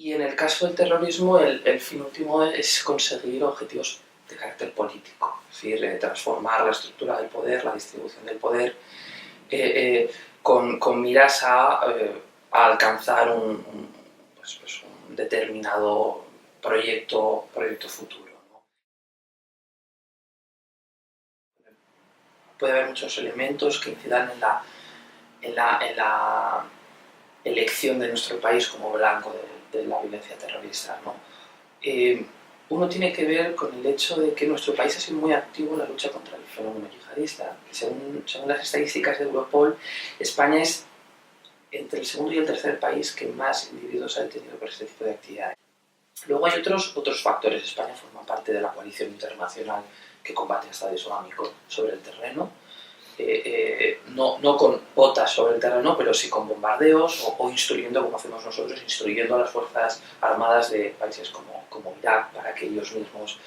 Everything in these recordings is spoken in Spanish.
Y en el caso del terrorismo, el fin último es conseguir objetivos de carácter político, es decir, transformar la estructura del poder, la distribución del poder, con miras a alcanzar un determinado proyecto futuro, ¿no? Puede haber muchos elementos que incidan en la elección de nuestro país como blanco de la violencia terrorista, ¿no? Uno tiene que ver con el hecho de que nuestro país ha sido muy activo en la lucha contra el fenómeno yihadista. Según las estadísticas de Europol, España es entre el segundo y el tercer país que más individuos ha detenido por este tipo de actividades. Luego hay otros factores. España forma parte de la coalición internacional que combate al Estado Islámico sobre el terreno. No con botas sobre el terreno, pero sí con bombardeos o instruyendo, como hacemos nosotros, instruyendo a las fuerzas armadas de países como Irak para que ellos mismos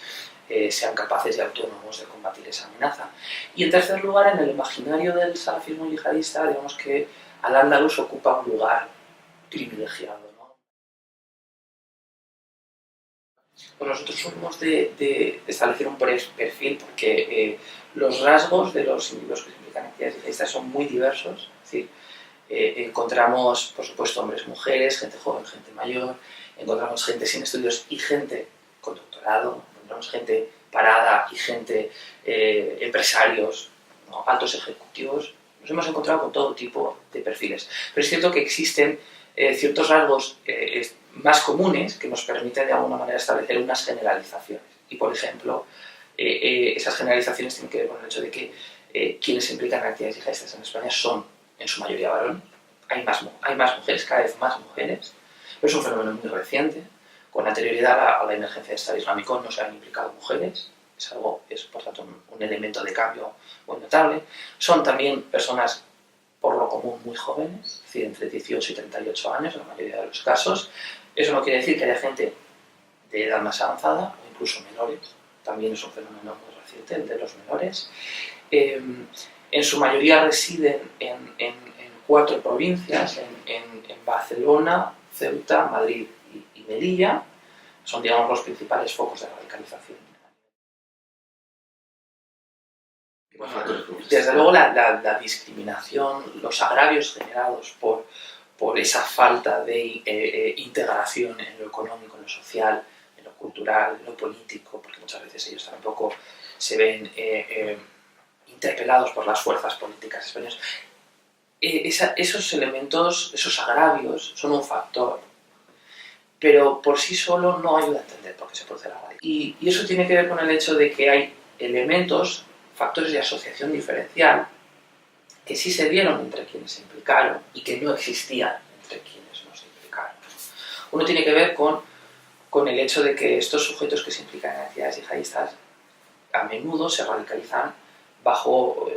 sean capaces y autónomos de combatir esa amenaza. Y en tercer lugar, en el imaginario del salafismo yihadista, digamos que Al-Ándalus ocupa un lugar privilegiado, ¿no? Pues nosotros somos de establecer un perfil porque los rasgos de los individuos que se implican en actividades yihadistas son muy diversos. Es decir, encontramos, por supuesto, hombres, mujeres, gente joven, gente mayor, encontramos gente sin estudios y gente con doctorado, encontramos gente parada y gente, empresarios, ¿no? Altos ejecutivos. Nos hemos encontrado con todo tipo de perfiles. Pero es cierto que existen ciertos rasgos más comunes que nos permiten de alguna manera establecer unas generalizaciones. Y, por ejemplo, esas generalizaciones tienen que ver con el hecho de que quienes se implican en actividades yihadistas en España son en su mayoría varones. Hay más mujeres, cada vez más mujeres, pero es un fenómeno muy reciente. Con anterioridad a la emergencia del Estado Islámico no se han implicado mujeres, es por tanto un elemento de cambio muy notable. Son también personas por lo común muy jóvenes, es decir, entre 18 y 38 años en la mayoría de los casos. Eso no quiere decir que haya gente de edad más avanzada o incluso menores, también es un fenómeno muy reciente el de los menores. En su mayoría residen en 4 provincias, en Barcelona, Ceuta, Madrid y Melilla. Son, digamos, los principales focos de radicalización. Bueno, desde luego la discriminación, los agravios generados por esa falta de integración en lo económico, en lo social, en lo cultural, en lo político, porque muchas veces ellos tampoco se ven interpelados por las fuerzas políticas españolas. Esos elementos, esos agravios, son un factor, pero por sí solo no ayuda a entender por qué se produce la radicalización. Y eso tiene que ver con el hecho de que hay elementos, factores de asociación diferencial, que sí se dieron entre quienes se implicaron y que no existían entre quienes no se implicaron. Uno tiene que ver con el hecho de que estos sujetos que se implican en actividades yihadistas a menudo se radicalizan bajo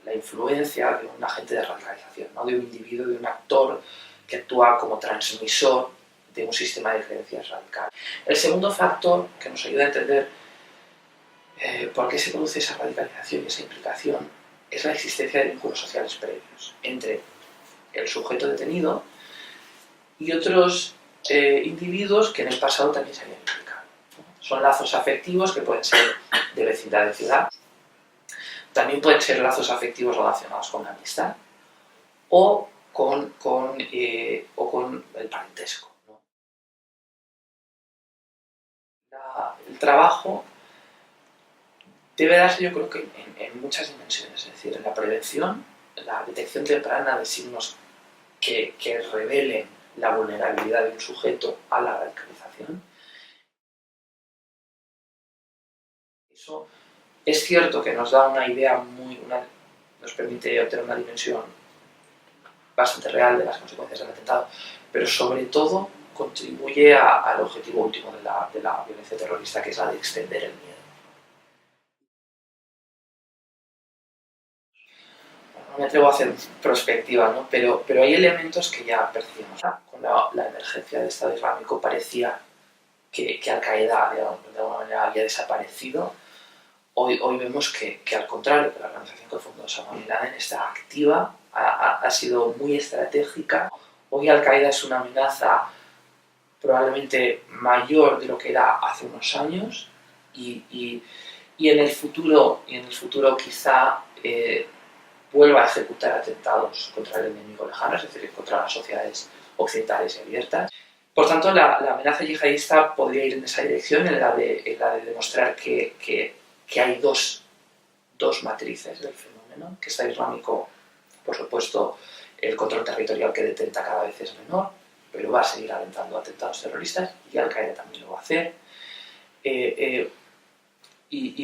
la influencia de un agente de radicalización, ¿no? De un individuo, de un actor que actúa como transmisor de un sistema de creencias radical. El segundo factor que nos ayuda a entender por qué se produce esa radicalización y esa implicación es la existencia de vínculos sociales previos entre el sujeto detenido y otros individuos que en el pasado también se habían implicado, ¿no? Son lazos afectivos que pueden ser de vecindad de ciudad, también pueden ser lazos afectivos relacionados con la amistad o con el parentesco, ¿no? El trabajo debe darse, yo creo que en muchas dimensiones, es decir, en la prevención, en la detección temprana de signos que revelen la vulnerabilidad de un sujeto a la radicalización. Eso es cierto que nos da una idea nos permite obtener una dimensión bastante real de las consecuencias del atentado, pero sobre todo contribuye al objetivo último de la violencia terrorista, que es la de extender el miedo. No me atrevo a hacer prospectiva, ¿no? Pero hay elementos que ya percibimos. Con la emergencia del Estado Islámico parecía que Al-Qaeda de alguna manera había desaparecido. Hoy vemos que al contrario, que la organización que fundó Osama Bin Laden está activa, ha sido muy estratégica. Hoy Al-Qaeda es una amenaza probablemente mayor de lo que era hace unos años y en el futuro quizá vuelva a ejecutar atentados contra el enemigo lejano, es decir, contra las sociedades occidentales y abiertas. Por tanto, la amenaza yihadista podría ir en esa dirección, en la de demostrar que hay dos matrices del fenómeno, que Estado Islámico, por supuesto, el control territorial que detenta cada vez es menor, pero va a seguir alentando atentados terroristas, y Al-Qaeda también lo va a hacer. Y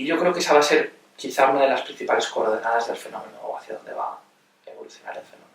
yo creo que esa va a ser quizá una de las principales coordenadas del fenómeno, o hacia dónde va a evolucionar el fenómeno.